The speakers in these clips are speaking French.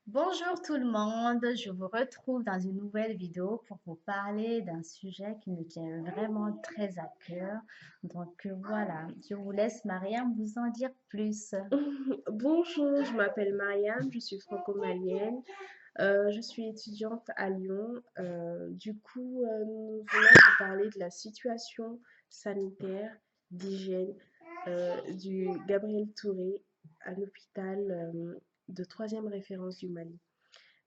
Bonjour tout le monde, je vous retrouve dans une nouvelle vidéo pour vous parler d'un sujet qui me tient vraiment très à cœur. Voilà, je vous laisse Mariam vous en dire plus. Bonjour, je m'appelle Mariam, je suis franco-malienne, je suis étudiante à Lyon. Nous venons vous parler de la situation sanitaire, d'hygiène du Gabriel Touré à l'hôpital de troisième référence du Mali.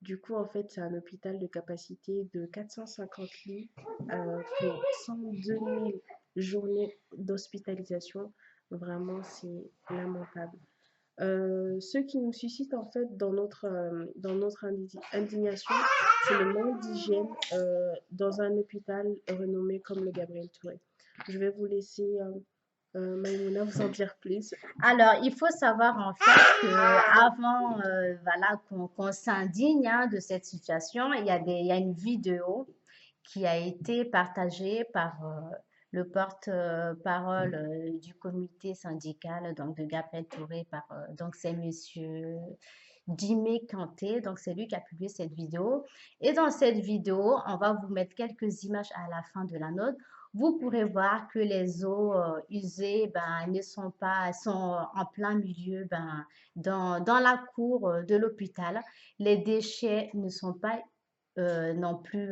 C'est un hôpital de capacité de 450 lits pour 102 000 journées d'hospitalisation. Vraiment, c'est lamentable. Ce qui nous suscite en fait dans notre indignation, c'est le manque d'hygiène dans un hôpital renommé comme le Gabriel Touré. Je vais vous laisser Maïmouna vous en dire plus. Alors, il faut savoir en fait que avant voilà, qu'on s'indigne de cette situation, il y a une vidéo qui a été partagée par le porte-parole du comité syndical donc de Gabriel Touré par donc c'est monsieur Jimmy Kanté, donc c'est lui qui a publié cette vidéo. Et dans cette vidéo, on va vous mettre quelques images à la fin de la note. Vous pourrez voir que les eaux usées ne sont pas, sont en plein milieu dans la cour de l'hôpital. Les déchets ne sont pas non plus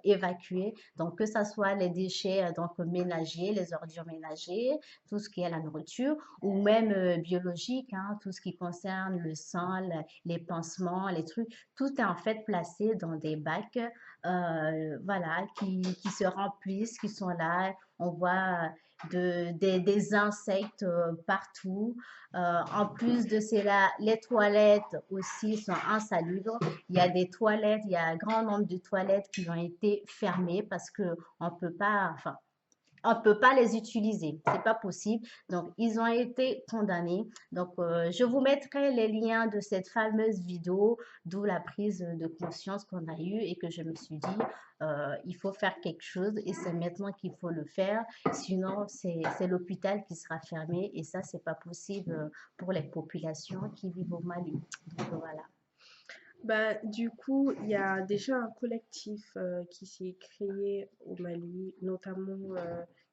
évacués. Donc, que ce soit les déchets donc ménagers, les ordures ménagères, tout ce qui est la nourriture, ou même biologique, hein, tout ce qui concerne le sang, les pansements, les trucs, tout est en fait placé dans des bacs, voilà, qui se remplissent, qui sont là. On voit des insectes partout. En plus de cela, les toilettes aussi sont insalubres. Il y a des toilettes, il y a un grand nombre de toilettes qui ont été fermées parce que on peut pas, enfin, on peut pas les utiliser. C'est pas possible. Donc, ils ont été condamnés. Donc, je vous mettrai les liens de cette fameuse vidéo, d'où la prise de conscience qu'on a eue et que je me suis dit, il faut faire quelque chose et c'est maintenant qu'il faut le faire. Sinon, c'est l'hôpital qui sera fermé et ça, c'est pas possible pour les populations qui vivent au Mali. Donc, voilà. Il y a déjà un collectif qui s'est créé au Mali, notamment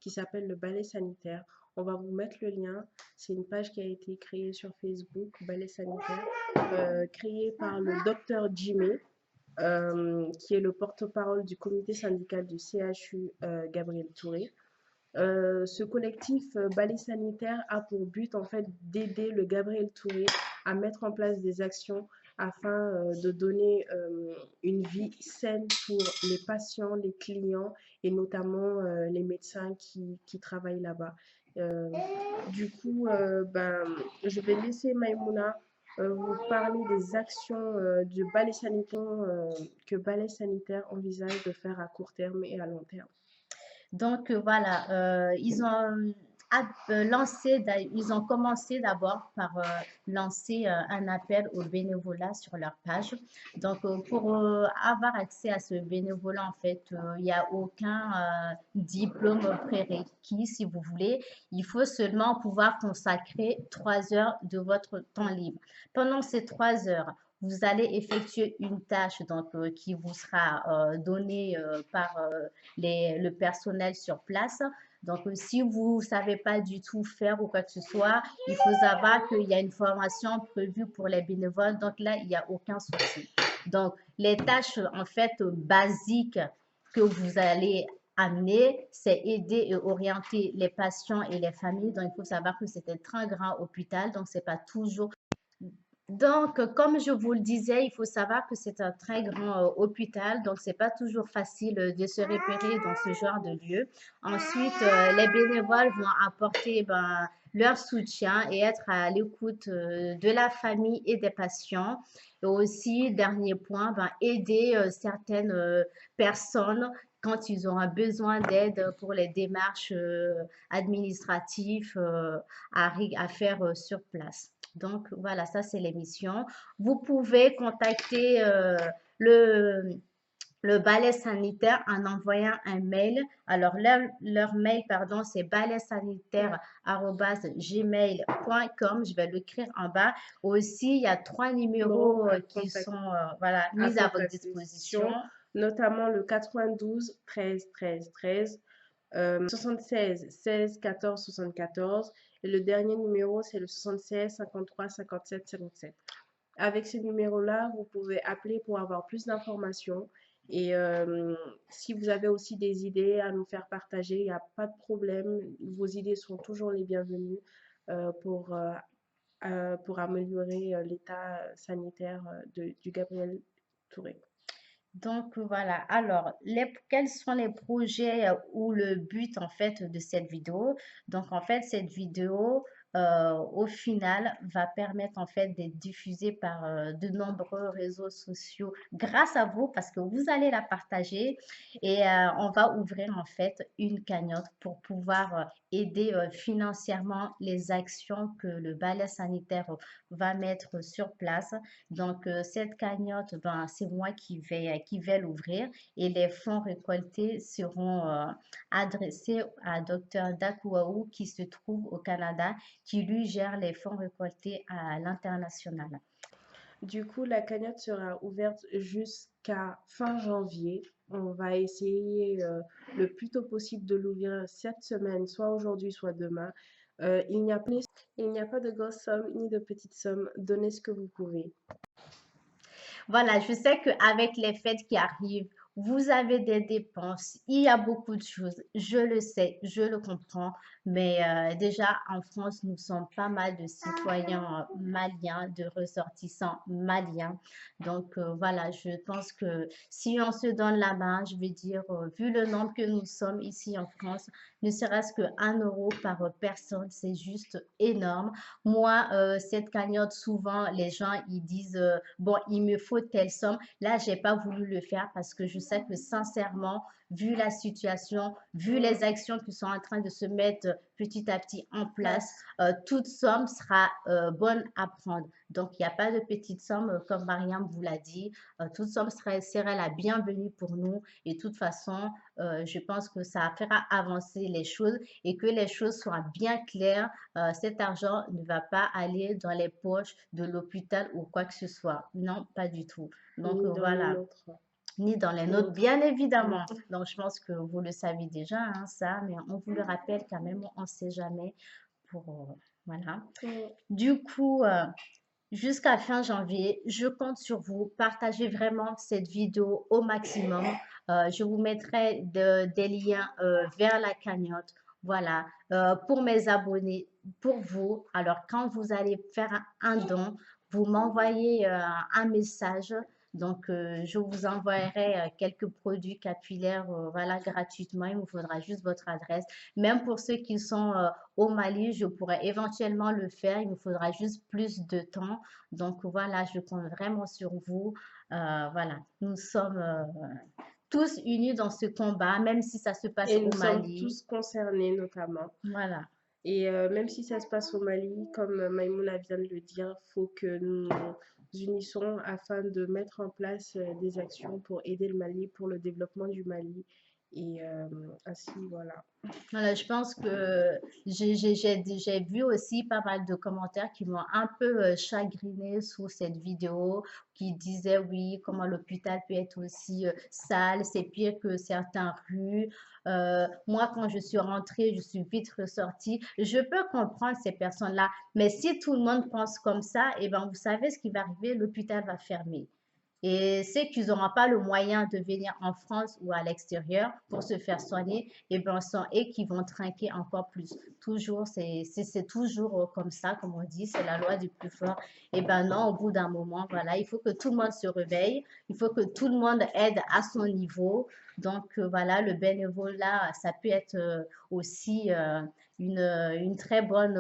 qui s'appelle le Balai Sanitaire. On va vous mettre le lien. C'est une page qui a été créée sur Facebook, Balai Sanitaire, créée par le docteur Jimmy, qui est le porte-parole du comité syndical du CHU Gabriel Touré. Ce collectif Balai Sanitaire a pour but en fait d'aider le Gabriel Touré à mettre en place des actions afin de donner une vie saine pour les patients, les clients et notamment les médecins qui travaillent là-bas. Euh, je vais laisser Maïmouna vous parler des actions du balai sanitaire que Balai Sanitaire envisage de faire à court terme et à long terme. Donc voilà, ils ont lancé, ils ont commencé d'abord par lancer un appel au bénévolat sur leur page. Donc pour avoir accès à ce bénévolat, en fait, il n'y a aucun diplôme prérequis, si vous voulez. Il faut seulement pouvoir consacrer 3 heures de votre temps libre. Pendant ces 3 heures, vous allez effectuer une tâche donc, qui vous sera donnée par le personnel sur place. Donc, si vous ne savez pas du tout faire ou quoi que ce soit, il faut savoir qu'il y a une formation prévue pour les bénévoles. Donc là, il n'y a aucun souci. Donc, les tâches en fait basiques que vous allez amener, c'est aider et orienter les patients et les familles. Donc, il faut savoir que c'est un très grand hôpital, donc c'est pas toujours donc, comme je vous le disais, il faut savoir que c'est un très grand hôpital, donc c'est pas toujours facile de se repérer dans ce genre de lieu. Ensuite, les bénévoles vont apporter leur soutien et être à l'écoute de la famille et des patients. Et aussi, dernier point, aider certaines personnes quand ils ont un besoin d'aide pour les démarches administratives à faire sur place. Donc voilà, ça c'est l'émission. Vous pouvez contacter le, le balai sanitaire en envoyant un mail. Alors, leur mail, pardon, c'est balaisanitaire@gmail.com. Je vais l'écrire en bas. Aussi, il y a 3 Numéro numéros à qui contact sont voilà, à mis à votre disposition. disposition, notamment le 92 13 13 13, 76 16 14 74 et le dernier numéro, c'est le 76 53 57 57. Avec ce numéro-là, vous pouvez appeler pour avoir plus d'informations et si vous avez aussi des idées à nous faire partager, il n'y a pas de problème. Vos idées sont toujours les bienvenues euh, pour, euh, pour améliorer l'état sanitaire du Gabriel Touré. Donc voilà, alors quels sont les projets ou le but en fait de cette vidéo? Donc en fait cette vidéo au final va permettre en fait d'être diffusée par de nombreux réseaux sociaux grâce à vous parce que vous allez la partager et on va ouvrir en fait une cagnotte pour pouvoir aider financièrement les actions que le balai sanitaire va mettre sur place. Donc, cette cagnotte, ben, c'est moi qui vais l'ouvrir et les fonds récoltés seront adressés à Dr. Dakuaou qui se trouve au Canada, qui lui gère les fonds récoltés à l'international. Du coup, la cagnotte sera ouverte jusqu'à fin janvier. On va essayer le plus tôt possible de l'ouvrir cette semaine, soit aujourd'hui, soit demain. Il n'y a pas de grosses sommes ni de petites sommes. Donnez ce que vous pouvez. Voilà, je sais qu'avec les fêtes qui arrivent, vous avez des dépenses, il y a beaucoup de choses, je le sais, je le comprends, mais déjà en France, nous sommes pas mal de citoyens maliens, de ressortissants maliens. Donc voilà, je pense que si on se donne la main, je vais dire, vu le nombre que nous sommes ici en France, ne serait-ce que 1 euro par personne, c'est juste énorme. Moi, cette cagnotte, souvent, les gens, ils disent, bon, il me faut telle somme. Là, j'ai pas voulu le faire parce que je sais que sincèrement, vu la situation, vu les actions qui sont en train de se mettre petit à petit en place, toute somme sera bonne à prendre. Donc, il n'y a pas de petite somme, comme Mariam vous l'a dit. Toute somme serait la bienvenue pour nous. Et de toute façon, je pense que ça fera avancer les choses et que les choses soient bien claires. Cet argent ne va pas aller dans les poches de l'hôpital ou quoi que ce soit. Non, pas du tout. Donc Ni dans les voilà, nôtres. ni dans les nôtres, Nôtres. bien évidemment. Donc je pense que vous le savez déjà, hein, ça, mais on vous le rappelle quand même, on ne sait jamais pour... voilà. Mm. Du coup, jusqu'à fin janvier, je compte sur vous. Partagez vraiment cette vidéo au maximum. Je vous mettrai des liens vers la cagnotte. Voilà, pour mes abonnés, pour vous. Alors, quand vous allez faire un don, vous m'envoyez un message. Donc, je vous envoierai quelques produits capillaires, voilà, gratuitement. Il me faudra juste votre adresse. Même pour ceux qui sont au Mali, je pourrais éventuellement le faire. Il me faudra juste plus de temps. Donc voilà, je compte vraiment sur vous. Voilà, nous sommes tous unis dans ce combat, même si ça se passe Et au nous sommes Mali. tous concernés, notamment. Voilà. Et même si ça se passe au Mali, comme Maïmouna vient de le dire, faut que nous nous unissons afin de mettre en place des actions pour aider le Mali, pour le développement du Mali. Et ainsi, voilà. Voilà, je pense que j'ai vu aussi pas mal de commentaires qui m'ont un peu chagrinée sous cette vidéo, qui disaient oui, comment l'hôpital peut être aussi sale, c'est pire que certaines rues. Moi, quand je suis rentrée, je suis vite ressortie. Je peux comprendre ces personnes-là, mais si tout le monde pense comme ça, eh ben, vous savez ce qui va arriver, l'hôpital va fermer. Et ceux qui n'auront pas le moyen de venir en France ou à l'extérieur pour se faire soigner, et ben, sont eux qui vont trinquer encore plus. Toujours, c'est toujours comme ça, comme on dit, c'est la loi du plus fort. Et ben non, au bout d'un moment, voilà, il faut que tout le monde se réveille, il faut que tout le monde aide à son niveau. Donc voilà, le bénévolat, ça peut être aussi une très bonne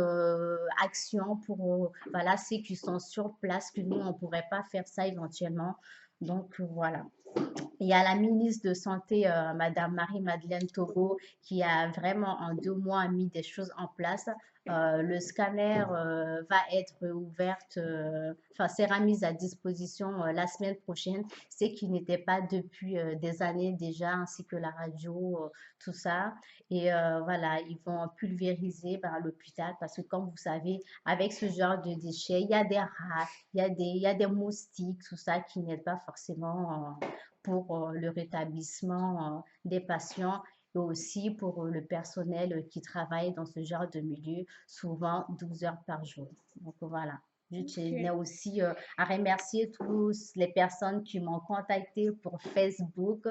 action pour voilà, ceux qui sont sur place, que nous, on ne pourrait pas faire ça éventuellement. Donc voilà. Il y a la ministre de Santé, Madame Marie-Madeleine Togo, qui a vraiment en 2 mois mis des choses en place. Le scanner va être ouverte, enfin sera mise à disposition la semaine prochaine, ce qui n'était pas depuis des années déjà, ainsi que la radio, tout ça. Et voilà, ils vont pulvériser par l'hôpital parce que comme vous savez, avec ce genre de déchets, il y a des rats, il y a des moustiques, tout ça qui n'aide pas forcément pour le rétablissement des patients et aussi pour le personnel qui travaille dans ce genre de milieu, souvent 12 heures par jour. Donc voilà. Je tenais Ok. aussi à remercier tous les personnes qui m'ont contacté pour Facebook.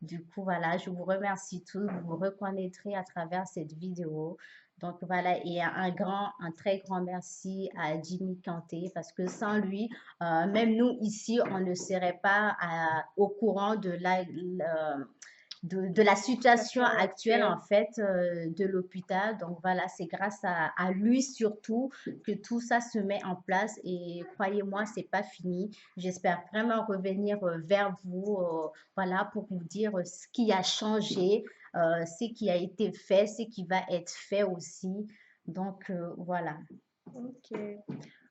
Du coup, voilà, je vous remercie tous. Vous vous reconnaîtrez à travers cette vidéo. Donc voilà, et un très grand merci à Jimmy Kanté parce que sans lui, même nous ici, on ne serait pas au courant de la situation Situation actuelle en actuelle. fait de l'hôpital. Donc voilà, c'est grâce à lui surtout que tout ça se met en place et croyez-moi, c'est pas fini. J'espère vraiment revenir vers vous, voilà, pour vous dire ce qui a changé, ce qui a été fait, ce qui va être fait aussi. Donc voilà. Ok.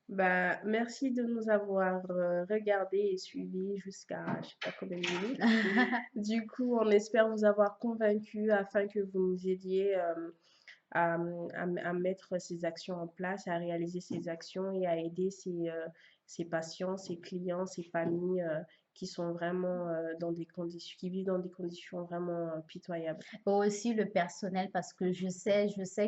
Bah, merci de nous avoir regardés et suivis jusqu'à je sais pas combien de minutes. Du coup, on espère vous avoir convaincus afin que vous nous aidiez à mettre ces actions en place, à réaliser ces actions et à aider ces patients, ces clients, ces familles qui sont vraiment dans des conditions, qui vivent dans des conditions vraiment pitoyables. Aussi le personnel parce que je sais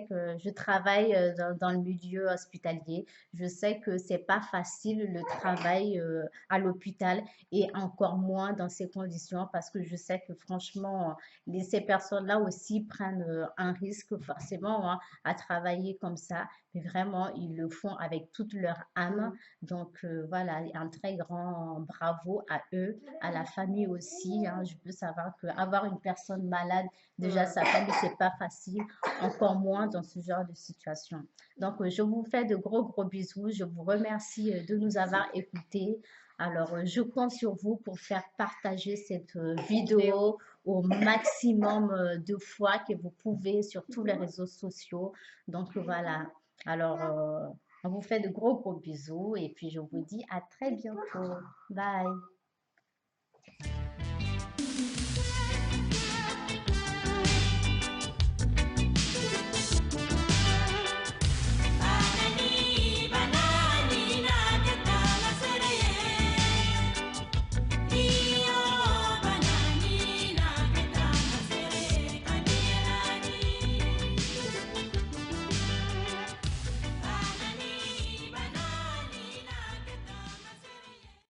que je travaille dans le milieu hospitalier. Je sais que c'est pas facile le travail à l'hôpital et encore moins dans ces conditions parce que je sais que franchement, ces personnes-là aussi prennent un risque forcément hein, à travailler comme ça. Mais vraiment, ils le font avec toute leur âme. Mm. Donc voilà, un très grand bravo à eux, à la famille aussi. Hein. Je peux savoir qu'avoir une personne malade, déjà, Ouais. sa famille, c'est pas facile, encore moins dans ce genre de situation. Donc, je vous fais de gros, gros bisous. Je vous remercie de nous avoir écoutés. Alors, je compte sur vous pour faire partager cette Vidéo. vidéo au maximum de fois que vous pouvez sur tous les réseaux sociaux. Donc, voilà. Alors, on vous fait de gros, gros bisous et puis je vous dis à très bientôt. Bye.